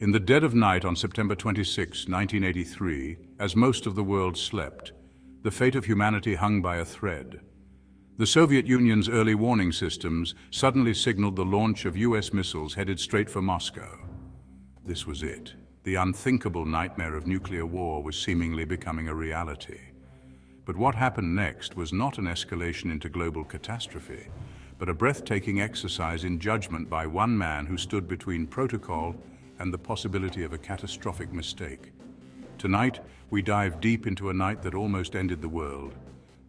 In the dead of night on September 26, 1983, as most of the world slept, the fate of humanity hung by a thread. The Soviet Union's early warning systems suddenly signaled the launch of US missiles headed straight for Moscow. This was it. The unthinkable nightmare of nuclear war was seemingly becoming a reality. But what happened next was not an escalation into global catastrophe, but a breathtaking exercise in judgment by one man who stood between protocol and the possibility of a catastrophic mistake. Tonight, we dive deep into a night that almost ended the world.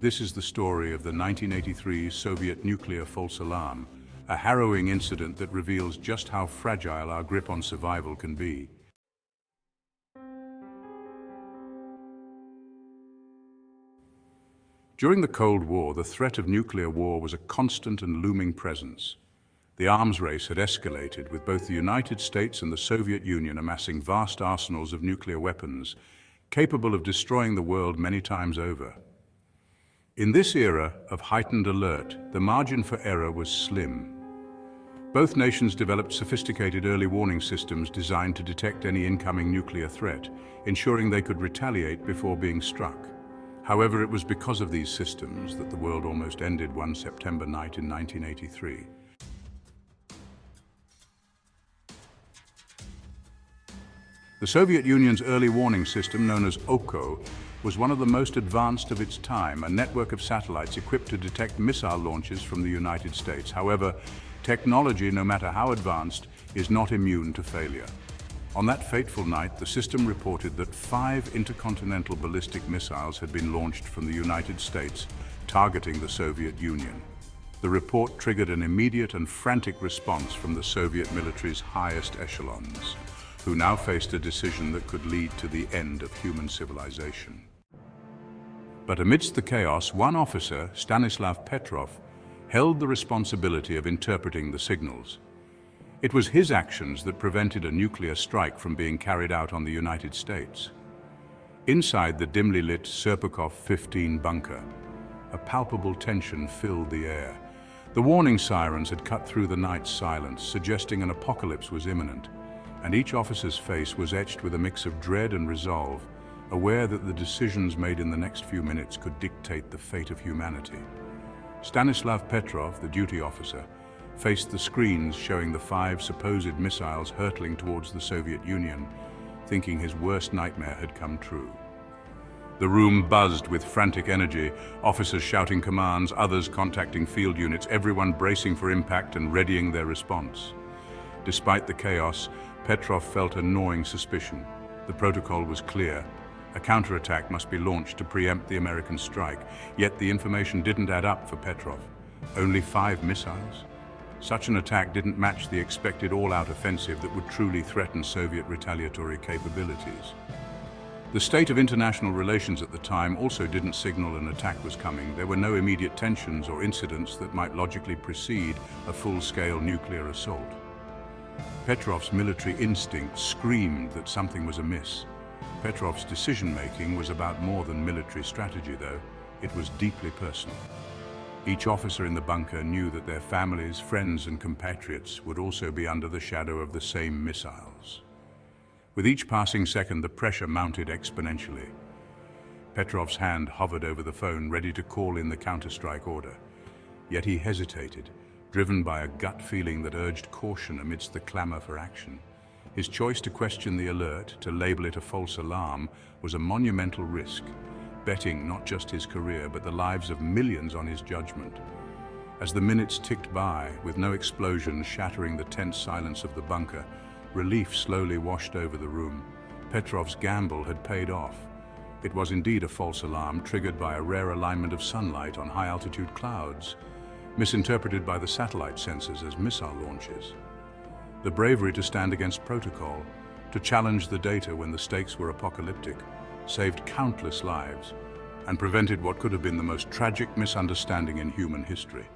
This is the story of the 1983 Soviet nuclear false alarm, a harrowing incident that reveals just how fragile our grip on survival can be. During the Cold War, the threat of nuclear war was a constant and looming presence. The arms race had escalated, with both the United States and the Soviet Union amassing vast arsenals of nuclear weapons, capable of destroying the world many times over. In this era of heightened alert, the margin for error was slim. Both nations developed sophisticated early warning systems designed to detect any incoming nuclear threat, ensuring they could retaliate before being struck. However, it was because of these systems that the world almost ended one September night in 1983. The Soviet Union's early warning system, known as OKO, was one of the most advanced of its time, a network of satellites equipped to detect missile launches from the United States. However, technology, no matter how advanced, is not immune to failure. On that fateful night, the system reported that 5 intercontinental ballistic missiles had been launched from the United States, targeting the Soviet Union. The report triggered an immediate and frantic response from the Soviet military's highest echelons, who now faced a decision that could lead to the end of human civilization. But amidst the chaos, one officer, Stanislav Petrov, held the responsibility of interpreting the signals. It was his actions that prevented a nuclear strike from being carried out on the United States. Inside the dimly lit Serpukhov 15 bunker, a palpable tension filled the air. The warning sirens had cut through the night's silence, suggesting an apocalypse was imminent, and each officer's face was etched with a mix of dread and resolve, aware that the decisions made in the next few minutes could dictate the fate of humanity. Stanislav Petrov, the duty officer, faced the screens showing the 5 supposed missiles hurtling towards the Soviet Union, thinking his worst nightmare had come true. The room buzzed with frantic energy, officers shouting commands, others contacting field units, everyone bracing for impact and readying their response. Despite the chaos, Petrov felt a gnawing suspicion. The protocol was clear. A counterattack must be launched to preempt the American strike. Yet the information didn't add up for Petrov. Only 5 missiles? Such an attack didn't match the expected all-out offensive that would truly threaten Soviet retaliatory capabilities. The state of international relations at the time also didn't signal an attack was coming. There were no immediate tensions or incidents that might logically precede a full-scale nuclear assault. Petrov's military instinct screamed that something was amiss. Petrov's decision-making was about more than military strategy, though. It was deeply personal. Each officer in the bunker knew that their families, friends, and compatriots would also be under the shadow of the same missiles. With each passing second, the pressure mounted exponentially. Petrov's hand hovered over the phone, ready to call in the counterstrike order. Yet he hesitated, driven by a gut feeling that urged caution amidst the clamor for action. His choice to question the alert, to label it a false alarm, was a monumental risk, betting not just his career but the lives of millions on his judgment. As the minutes ticked by, with no explosions shattering the tense silence of the bunker, relief slowly washed over the room. Petrov's gamble had paid off. It was indeed a false alarm, triggered by a rare alignment of sunlight on high-altitude clouds, misinterpreted by the satellite sensors as missile launches. The bravery to stand against protocol, to challenge the data when the stakes were apocalyptic, saved countless lives and prevented what could have been the most tragic misunderstanding in human history.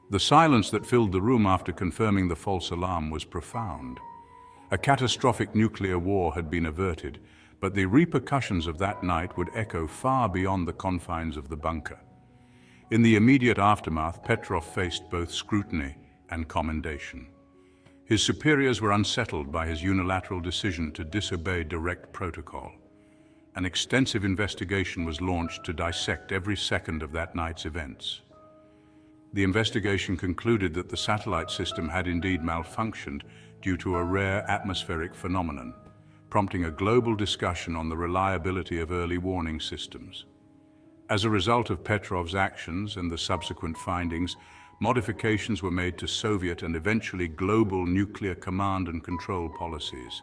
The silence that filled the room after confirming the false alarm was profound. A catastrophic nuclear war had been averted, but the repercussions of that night would echo far beyond the confines of the bunker. In the immediate aftermath, Petrov faced both scrutiny and commendation. His superiors were unsettled by his unilateral decision to disobey direct protocol. An extensive investigation was launched to dissect every second of that night's events. The investigation concluded that the satellite system had indeed malfunctioned due to a rare atmospheric phenomenon, prompting a global discussion on the reliability of early warning systems. As a result of Petrov's actions and the subsequent findings, modifications were made to Soviet and eventually global nuclear command and control policies.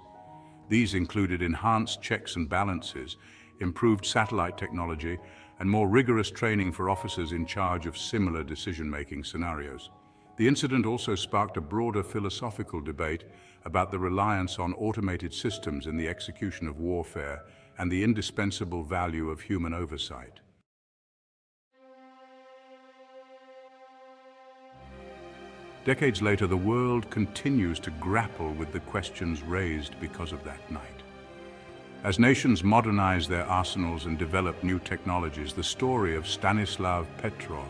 These included enhanced checks and balances, improved satellite technology, and more rigorous training for officers in charge of similar decision-making scenarios. The incident also sparked a broader philosophical debate about the reliance on automated systems in the execution of warfare and the indispensable value of human oversight. Decades later, the world continues to grapple with the questions raised because of that night. As nations modernize their arsenals and develop new technologies, the story of Stanislav Petrov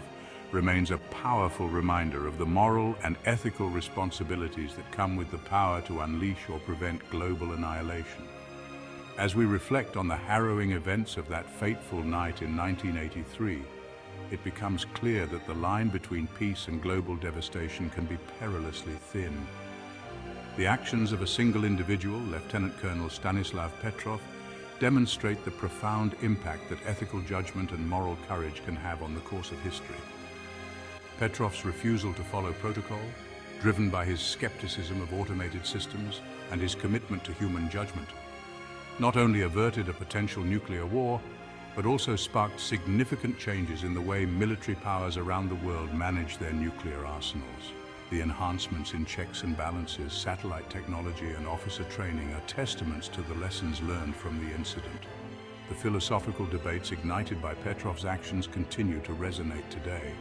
remains a powerful reminder of the moral and ethical responsibilities that come with the power to unleash or prevent global annihilation. As we reflect on the harrowing events of that fateful night in 1983, it becomes clear that the line between peace and global devastation can be perilously thin. The actions of a single individual, Lieutenant Colonel Stanislav Petrov, demonstrate the profound impact that ethical judgment and moral courage can have on the course of history. Petrov's refusal to follow protocol, driven by his skepticism of automated systems and his commitment to human judgment, not only averted a potential nuclear war, but also sparked significant changes in the way military powers around the world manage their nuclear arsenals. The enhancements in checks and balances, satellite technology, and officer training are testaments to the lessons learned from the incident. The philosophical debates ignited by Petrov's actions continue to resonate today.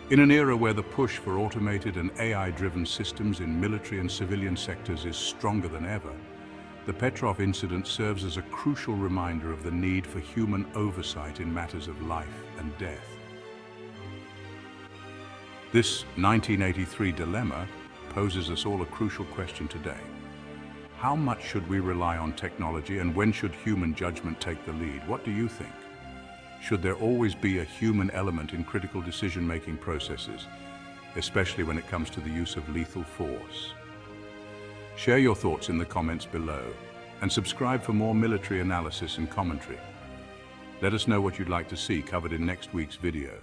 In an era where the push for automated and AI-driven systems in military and civilian sectors is stronger than ever, the Petrov incident serves as a crucial reminder of the need for human oversight in matters of life and death. This 1983 dilemma poses us all a crucial question today. How much should we rely on technology, and when should human judgment take the lead? What do you think? Should there always be a human element in critical decision-making processes, especially when it comes to the use of lethal force? Share your thoughts in the comments below, and subscribe for more military analysis and commentary. Let us know what you'd like to see covered in next week's video.